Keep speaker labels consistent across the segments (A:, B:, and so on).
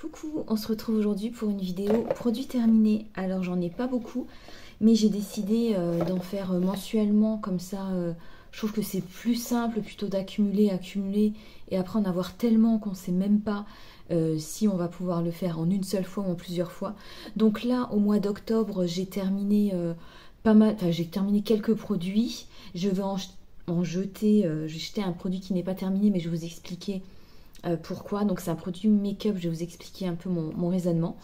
A: Coucou, on se retrouve aujourd'hui pour une vidéo produit terminé. Alors j'en ai pas beaucoup, mais j'ai décidé d'en faire mensuellement, comme ça je trouve que c'est plus simple plutôt d'accumuler, et après en avoir tellement qu'on sait même pas si on va pouvoir le faire en une seule fois ou en plusieurs fois. Donc là au mois d'octobre j'ai terminé pas mal, enfin j'ai terminé quelques produits. Je vais en jeter, je vais jeter un produit qui n'est pas terminé, mais je vais vous expliquer pourquoi. Donc c'est un produit make-up, je vais vous expliquer un peu mon raisonnement.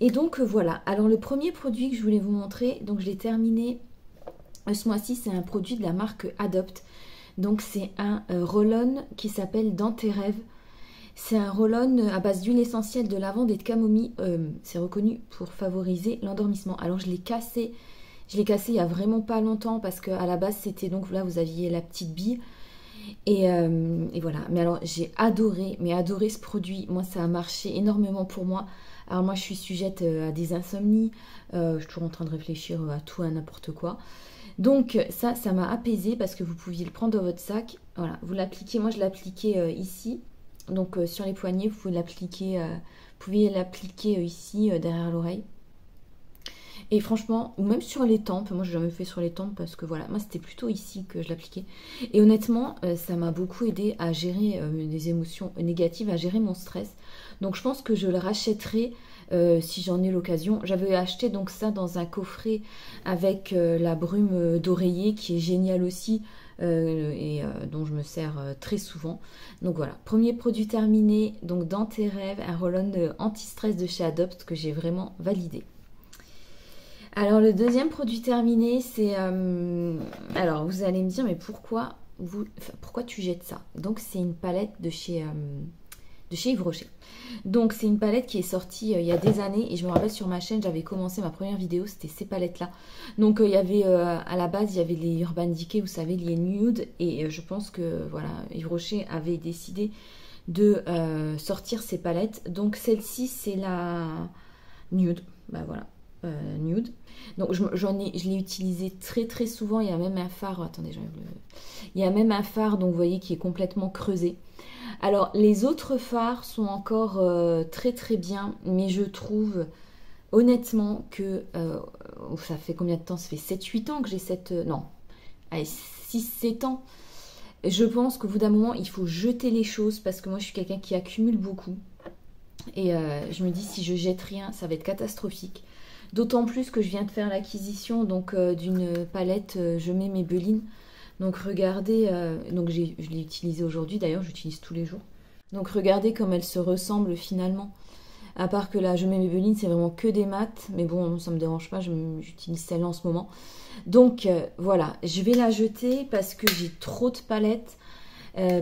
A: Et donc voilà, alors le premier produit que je voulais vous montrer, donc je l'ai terminé ce mois-ci, c'est un produit de la marque Adopt. Donc c'est un roll-on qui s'appelle Dans tes rêves. C'est un roll-on à base d'huile essentielle de lavande et de camomille. C'est reconnu pour favoriser l'endormissement. Alors je l'ai cassé il y a vraiment pas longtemps parce qu'à la base c'était, donc là vous aviez la petite bille. Et voilà, mais alors j'ai adoré, ce produit. Moi ça a marché énormément pour moi. Alors moi je suis sujette à des insomnies, je suis toujours en train de réfléchir à tout, à n'importe quoi. Donc ça m'a apaisé parce que vous pouviez le prendre dans votre sac. Voilà, vous l'appliquez, moi je l'appliquais ici, donc sur les poignets, vous pouvez l'appliquer ici derrière l'oreille. Et franchement, ou même sur les tempes, moi j'ai jamais fait sur les tempes parce que voilà, moi c'était plutôt ici que je l'appliquais. Et honnêtement, ça m'a beaucoup aidé à gérer des émotions négatives, à gérer mon stress. Donc je pense que je le rachèterai si j'en ai l'occasion. J'avais acheté donc ça dans un coffret avec la brume d'oreiller qui est géniale aussi. Dont je me sers très souvent. Donc voilà, premier produit terminé, donc Dans tes rêves, un roll-on anti-stress de chez Adopt que j'ai vraiment validé. Alors le deuxième produit terminé, c'est... alors vous allez me dire, mais pourquoi tu jettes ça? Donc c'est une palette de chez Yves Rocher. Donc c'est une palette qui est sortie il y a des années, et je me rappelle sur ma chaîne, j'avais commencé ma première vidéo, c'était ces palettes-là. Donc il y avait à la base, il y avait les Urban Decay, vous savez, les nude, et je pense que voilà, Yves Rocher avait décidé de sortir ces palettes. Donc celle-ci, c'est la nude, bah voilà. Nude. Donc je l'ai utilisé très très souvent. Il y a même un phare, attendez, il y a même un phare, donc vous voyez, qui est complètement creusé. Alors les autres phares sont encore très très bien, mais je trouve honnêtement que ça fait combien de temps? Ça fait 7-8 ans que j'ai cette... non, allez, 6-7 ans. Je pense qu'au bout d'un moment, il faut jeter les choses parce que moi je suis quelqu'un qui accumule beaucoup. Et je me dis, si je jette rien, ça va être catastrophique. D'autant plus que je viens de faire l'acquisition donc d'une palette Je mets mes Belines. Donc regardez, donc je l'ai utilisée aujourd'hui, d'ailleurs j'utilise tous les jours. Donc regardez comme elles se ressemblent finalement. À part que là, Je mets mes Belines, c'est vraiment que des mats. Mais bon, ça me dérange pas, j'utilise celle-là en ce moment. Donc voilà, je vais la jeter parce que j'ai trop de palettes.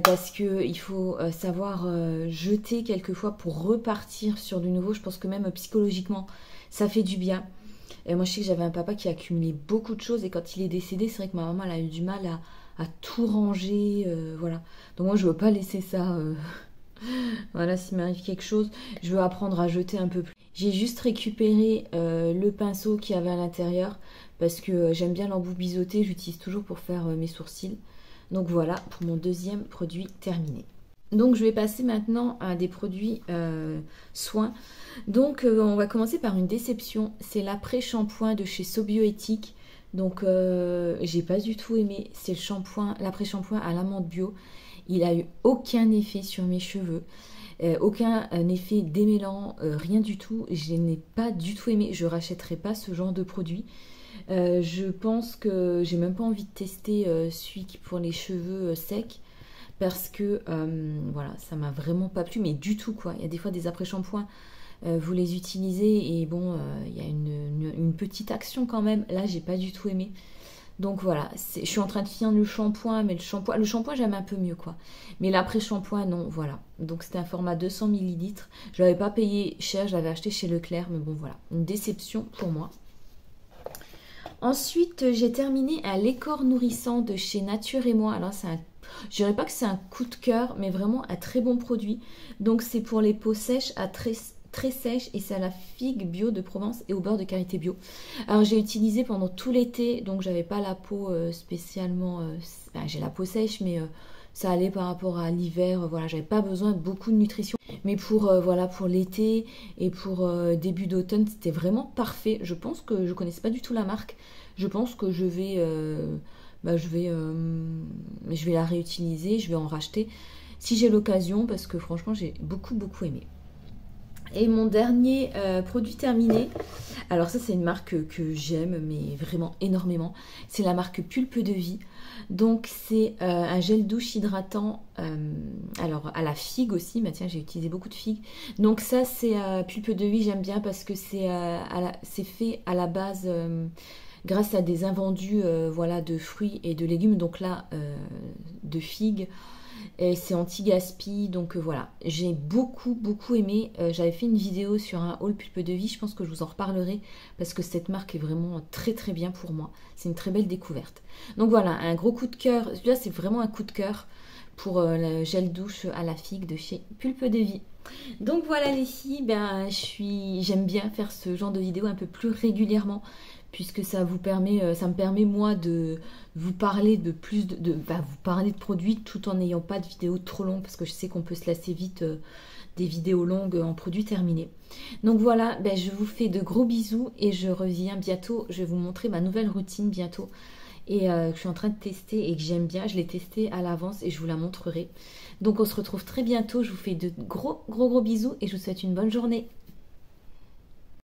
A: Parce qu'il faut savoir jeter quelquefois pour repartir sur du nouveau. Je pense que même psychologiquement, ça fait du bien. Et moi, je sais que j'avais un papa qui accumulait beaucoup de choses, et quand il est décédé, c'est vrai que ma maman elle a eu du mal à tout ranger. Voilà. Donc moi, je veux pas laisser ça. Voilà, s'il m'arrive quelque chose, je veux apprendre à jeter un peu plus. J'ai juste récupéré le pinceau qu'il y avait à l'intérieur parce que j'aime bien l'embout biseauté. J'utilise toujours pour faire mes sourcils. Donc voilà pour mon deuxième produit terminé. Donc je vais passer maintenant à des produits soins. Donc on va commencer par une déception. C'est l'après-shampoing de chez So Bioéthique. Donc j'ai pas du tout aimé. C'est le shampoing, l'après-shampoing à l'amande bio. Il a eu aucun effet sur mes cheveux. Aucun effet démêlant, rien du tout. Je n'ai pas du tout aimé. Je rachèterai pas ce genre de produit. Je pense que j'ai même pas envie de tester celui qui pour les cheveux secs parce que voilà, ça m'a vraiment pas plu, mais du tout quoi. Il y a des fois des après-shampoings, vous les utilisez et bon, il y a une petite action quand même. Là, j'ai pas du tout aimé. Donc voilà, je suis en train de finir le shampoing, mais le shampoing j'aime un peu mieux quoi. Mais l'après-shampoing non, voilà. Donc c'était un format 200 ml. Je l'avais pas payé cher, je l'avais acheté chez Leclerc, mais bon voilà, une déception pour moi. Ensuite, j'ai terminé un lait corps nourrissant de chez Nature et Moi. Alors, je dirais pas que c'est un coup de cœur, mais vraiment un très bon produit. Donc, c'est pour les peaux sèches à très sèches, et c'est à la figue bio de Provence et au beurre de karité bio. Alors, j'ai utilisé pendant tout l'été, donc j'avais pas la peau spécialement... j'ai la peau sèche, mais ça allait par rapport à l'hiver, voilà, j'avais pas besoin de beaucoup de nutrition. Mais pour, voilà, pour l'été et pour début d'automne, c'était vraiment parfait. Je pense que je connaissais pas du tout la marque. Je pense que je vais la réutiliser, je vais en racheter si j'ai l'occasion parce que franchement j'ai beaucoup aimé. Et mon dernier produit terminé, alors ça c'est une marque que j'aime mais vraiment énormément, c'est la marque Pulpe de Vie. Donc c'est un gel douche hydratant, alors à la figue aussi, bah tiens j'ai utilisé beaucoup de figues. Donc ça c'est Pulpe de Vie, j'aime bien parce que c'est fait à la base grâce à des invendus voilà, de fruits et de légumes, donc là de figues. Et c'est anti-gaspi, donc voilà, j'ai beaucoup aimé. J'avais fait une vidéo sur un haul Pulpe de Vie, je pense que je vous en reparlerai parce que cette marque est vraiment très bien pour moi. C'est une très belle découverte. Donc voilà, un gros coup de cœur. Celui-là, c'est vraiment un coup de cœur pour le gel douche à la figue de chez Pulpe de Vie. Donc voilà les filles, ben, j'aime bien faire ce genre de vidéo un peu plus régulièrement puisque ça me permet moi de vous parler de vous parler de produits tout en n'ayant pas de vidéos trop longues parce que je sais qu'on peut se lasser vite des vidéos longues en produits terminés. Donc voilà, ben, je vous fais de gros bisous et je reviens bientôt. Je vais vous montrer ma nouvelle routine bientôt et que je suis en train de tester et que j'aime bien. Je l'ai testée à l'avance et je vous la montrerai. Donc on se retrouve très bientôt. Je vous fais de gros bisous et je vous souhaite une bonne journée.